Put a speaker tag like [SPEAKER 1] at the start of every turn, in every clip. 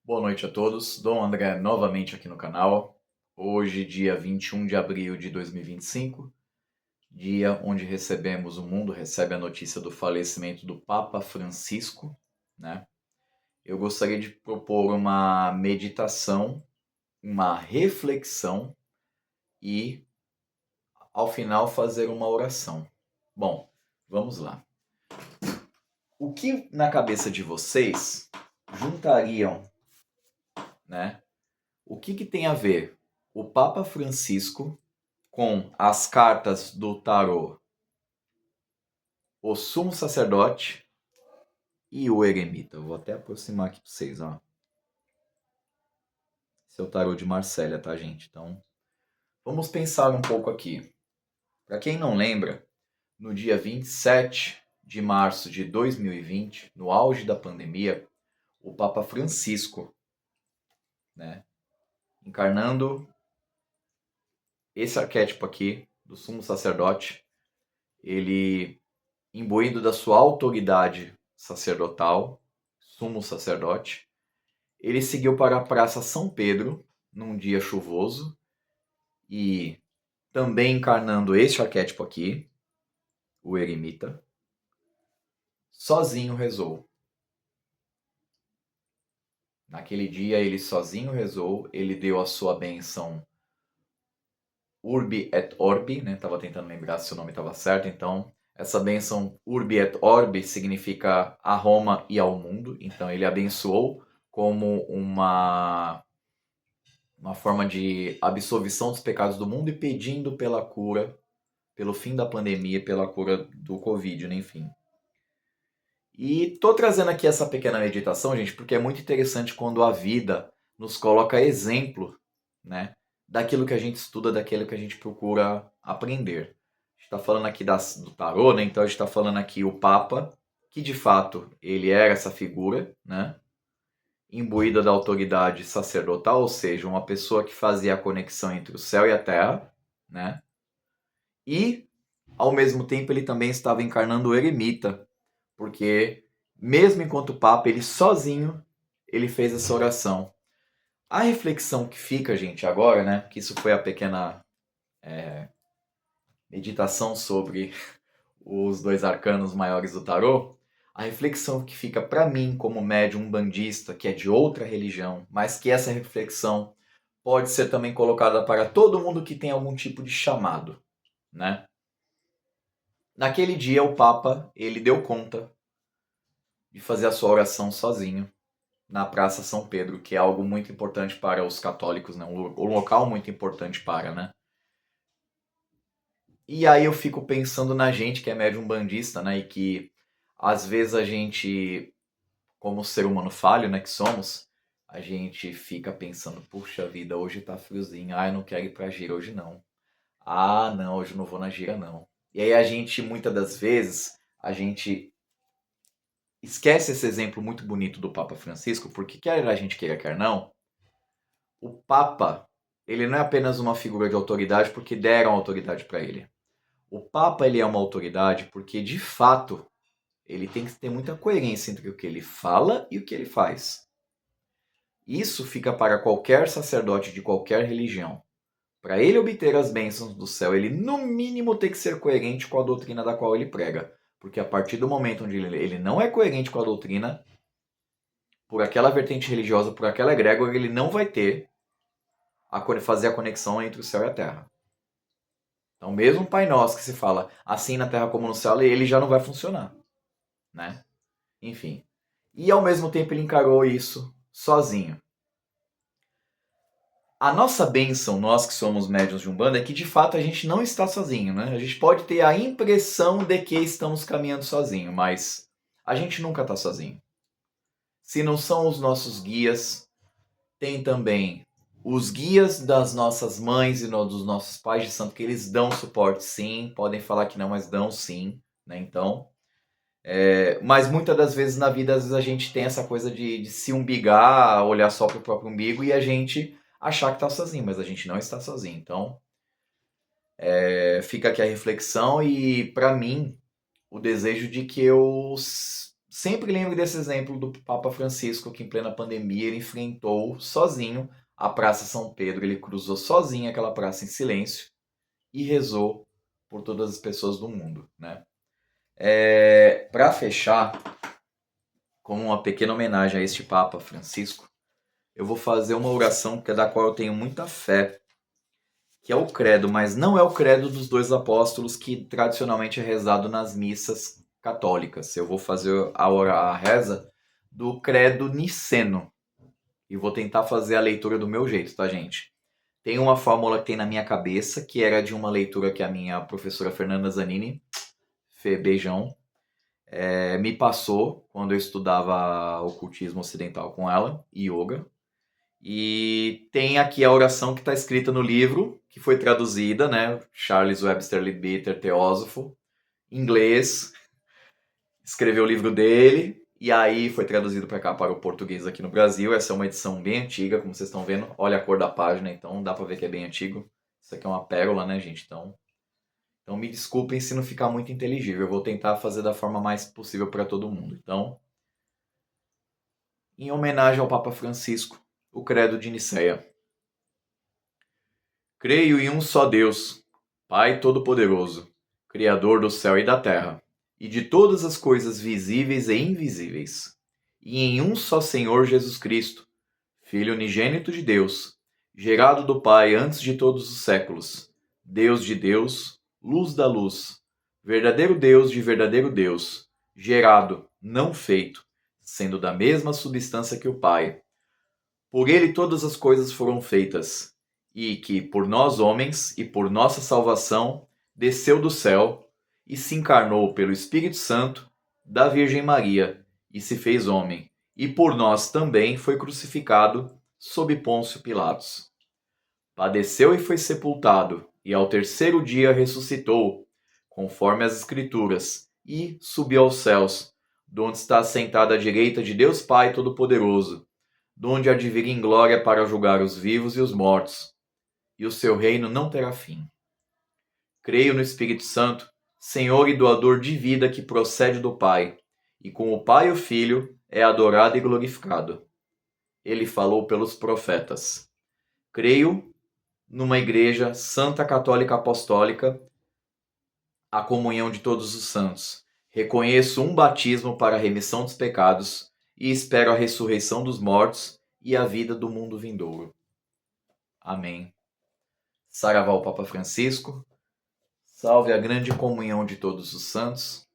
[SPEAKER 1] Boa noite a todos, Dom André novamente aqui no canal. Hoje, dia 21 de abril de 2025, dia onde o mundo recebe a notícia do falecimento do Papa Francisco, né? Eu gostaria de propor uma meditação, uma reflexão e, ao final, fazer uma oração. Bom, vamos lá. O que na cabeça de vocês juntariam, né? O que tem a ver o Papa Francisco com as cartas do tarô, o sumo sacerdote e o eremita? Eu vou até aproximar aqui para vocês, ó. Esse é o tarô de Marsella, tá, gente? Então, vamos pensar um pouco aqui. Para quem não lembra, no dia 27 de março de 2020, no auge da pandemia, o Papa Francisco, né, encarnando esse arquétipo aqui do sumo sacerdote, ele, imbuído da sua autoridade sacerdotal, sumo sacerdote, ele seguiu para a Praça São Pedro num dia chuvoso e, também encarnando este arquétipo aqui, o eremita, sozinho rezou. Naquele dia ele sozinho rezou, ele deu a sua bênção Urbi et Orbi, né? Tava tentando lembrar se o nome estava certo, então essa bênção Urbi et Orbi significa a Roma e ao mundo, então ele abençoou como uma forma de absolvição dos pecados do mundo e pedindo pela cura, pelo fim da pandemia, pela cura do Covid, né? Enfim. E tô trazendo aqui essa pequena meditação, gente, porque é muito interessante quando a vida nos coloca exemplo, né, daquilo que a gente estuda, daquilo que a gente procura aprender. A gente está falando aqui do tarô, né? Então a gente está falando aqui o Papa, que de fato ele era essa figura, né, imbuída da autoridade sacerdotal, ou seja, uma pessoa que fazia a conexão entre o céu e a terra, né? E, ao mesmo tempo, ele também estava encarnando o eremita, porque mesmo enquanto Papa, ele sozinho, ele fez essa oração. A reflexão que fica, gente, agora, né, que isso foi a pequena meditação sobre os dois arcanos maiores do tarô, a reflexão que fica para mim como médium umbandista, que é de outra religião, mas que essa reflexão pode ser também colocada para todo mundo que tem algum tipo de chamado, né? Naquele dia o Papa, ele deu conta de fazer a sua oração sozinho na Praça São Pedro, que é algo muito importante para os católicos, né? Um local muito importante para, né? E aí eu fico pensando na gente que é médium bandista, né? E que às vezes a gente, como ser humano falho, né, que somos, a gente fica pensando, puxa vida, hoje tá friozinho, ah, eu não quero ir pra gira hoje não. Ah, não, hoje eu não vou na gira não. E aí a gente, muitas das vezes, a gente esquece esse exemplo muito bonito do Papa Francisco, porque quer a gente queira, quer não, o Papa, ele não é apenas uma figura de autoridade porque deram autoridade para ele. O Papa, ele é uma autoridade porque, de fato, ele tem que ter muita coerência entre o que ele fala e o que ele faz. Isso fica para qualquer sacerdote de qualquer religião. Para ele obter as bênçãos do céu, ele no mínimo tem que ser coerente com a doutrina da qual ele prega. Porque a partir do momento onde ele não é coerente com a doutrina, por aquela vertente religiosa, por aquela egrégora, ele não vai ter fazer a conexão entre o céu e a terra. Então, mesmo o Pai Nosso que se fala assim na terra como no céu, ele já não vai funcionar, né? Enfim. E ao mesmo tempo ele encarou isso sozinho. A nossa bênção, nós que somos médiuns de Umbanda, é que de fato a gente não está sozinho, né? A gente pode ter a impressão de que estamos caminhando sozinho, mas a gente nunca está sozinho. Se não são os nossos guias, tem também os guias das nossas mães e dos nossos pais de santo, que eles dão suporte sim, podem falar que não, mas dão sim, né? Então, mas muitas das vezes na vida, às vezes a gente tem essa coisa de se umbigar, olhar só para o próprio umbigo e a gente achar que está sozinho, mas a gente não está sozinho. Então, fica aqui a reflexão e, para mim, o desejo de que eu sempre lembro desse exemplo do Papa Francisco, que em plena pandemia ele enfrentou sozinho a Praça São Pedro. Ele cruzou sozinho aquela praça em silêncio e rezou por todas as pessoas do mundo, né? Para fechar, como uma pequena homenagem a este Papa Francisco, eu vou fazer uma oração da qual eu tenho muita fé, que é o credo, mas não é o credo dos dois apóstolos que tradicionalmente é rezado nas missas católicas. Eu vou fazer a reza do credo niceno e vou tentar fazer a leitura do meu jeito, tá, gente? Tem uma fórmula que tem na minha cabeça, que era de uma leitura que a minha professora Fernanda Zanini, Fê, beijão, me passou quando eu estudava ocultismo ocidental com ela, yoga. E tem aqui a oração que está escrita no livro, que foi traduzida, né? Charles Webster Leadbeater, teósofo, inglês, escreveu o livro dele, e aí foi traduzido para cá, para o português aqui no Brasil. Essa é uma edição bem antiga, como vocês estão vendo. Olha a cor da página, então dá para ver que é bem antigo. Isso aqui é uma pérola, né, gente? Então me desculpem se não ficar muito inteligível. Eu vou tentar fazer da forma mais possível para todo mundo. Então, em homenagem ao Papa Francisco, o Credo de Nicéia. Creio em um só Deus, Pai Todo-Poderoso, Criador do céu e da terra, e de todas as coisas visíveis e invisíveis, e em um só Senhor Jesus Cristo, Filho unigênito de Deus, gerado do Pai antes de todos os séculos, Deus de Deus, luz da luz, verdadeiro Deus de verdadeiro Deus, gerado, não feito, sendo da mesma substância que o Pai. Por ele todas as coisas foram feitas, e que, por nós homens e por nossa salvação, desceu do céu e se encarnou pelo Espírito Santo da Virgem Maria e se fez homem, e por nós também foi crucificado sob Pôncio Pilatos. Padeceu e foi sepultado, e ao terceiro dia ressuscitou, conforme as Escrituras, e subiu aos céus, donde está assentado à direita de Deus Pai Todo-Poderoso, donde há de vir em glória para julgar os vivos e os mortos, e o seu reino não terá fim. Creio no Espírito Santo, Senhor e doador de vida que procede do Pai, e com o Pai e o Filho é adorado e glorificado. Ele falou pelos profetas. Creio numa igreja santa, católica, apostólica, a comunhão de todos os santos. Reconheço um batismo para a remissão dos pecados e espero a ressurreição dos mortos e a vida do mundo vindouro. Amém. Saravá o Papa Francisco. Salve a grande comunhão de todos os santos,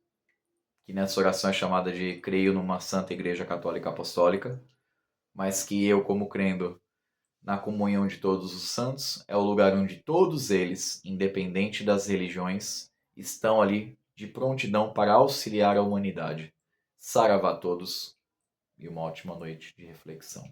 [SPEAKER 1] que nessa oração é chamada de creio numa santa igreja católica apostólica, mas que eu, como crendo na comunhão de todos os santos, é o lugar onde todos eles, independente das religiões, estão ali de prontidão para auxiliar a humanidade. Saravá a todos e uma ótima noite de reflexão.